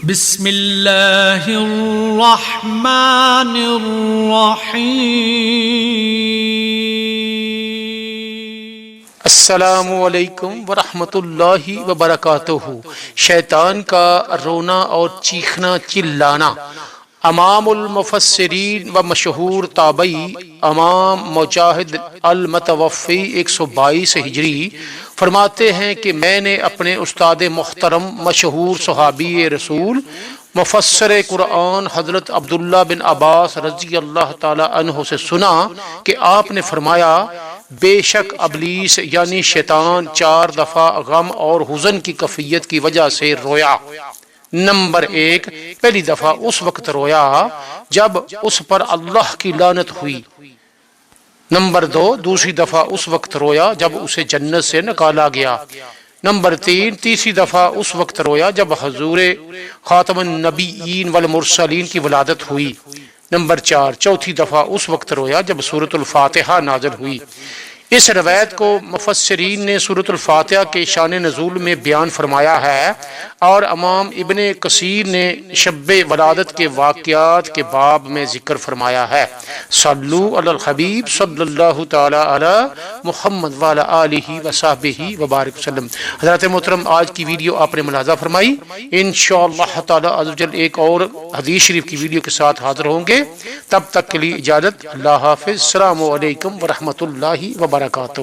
بسم اللہ الرحمن الرحیم۔ السلام علیکم ورحمۃ اللہ وبرکاتہ۔ شیطان کا رونا اور چیخنا چلانا۔ امام المفسرین و مشہور تابعی امام مجاہد المتوفی 122 ہجری فرماتے ہیں کہ میں نے اپنے استاد محترم مشہور صحابی رسول مفسر قرآن حضرت عبداللہ بن عباس رضی اللہ تعالی عنہ سے سنا کہ آپ نے فرمایا، بے شک ابلیس یعنی شیطان 4 دفعہ غم اور حزن کی کیفیت کی وجہ سے رویا۔ نمبر 1، پہلی دفعہ اس وقت رویا جب اس پر اللہ کی لعنت ہوئی۔ نمبر 2، دوسری دفعہ اس وقت رویا جب اسے جنت سے نکالا گیا۔ نمبر 3، تیسری دفعہ اس وقت رویا جب حضور خاتم النبیین والمرسلین کی ولادت ہوئی۔ نمبر 4، چوتھی دفعہ اس وقت رویا جب سورۃ الفاتحہ نازل ہوئی۔ اس روایت کو مفسرین نے سورۃ الفاتحہ کے شان نزول میں بیان فرمایا ہے، اور امام ابن کثیر نے شب ولادت کے واقعات کے باب میں ذکر فرمایا ہے۔ صلو علی الحبیب صلی اللہ تعالی علی محمد وعلی آلہ وصحبہ وبارک وسلم۔ حضرات محترم، آج کی ویڈیو آپ نے ملاحظہ فرمائی۔ انشاءاللہ تعالی عز و جل ایک اور حدیث شریف کی ویڈیو کے ساتھ حاضر ہوں گے۔ تب تک کے لیے اجازت، اللہ حافظ، السلام علیکم ورحمۃ اللہ وبرکاتہ۔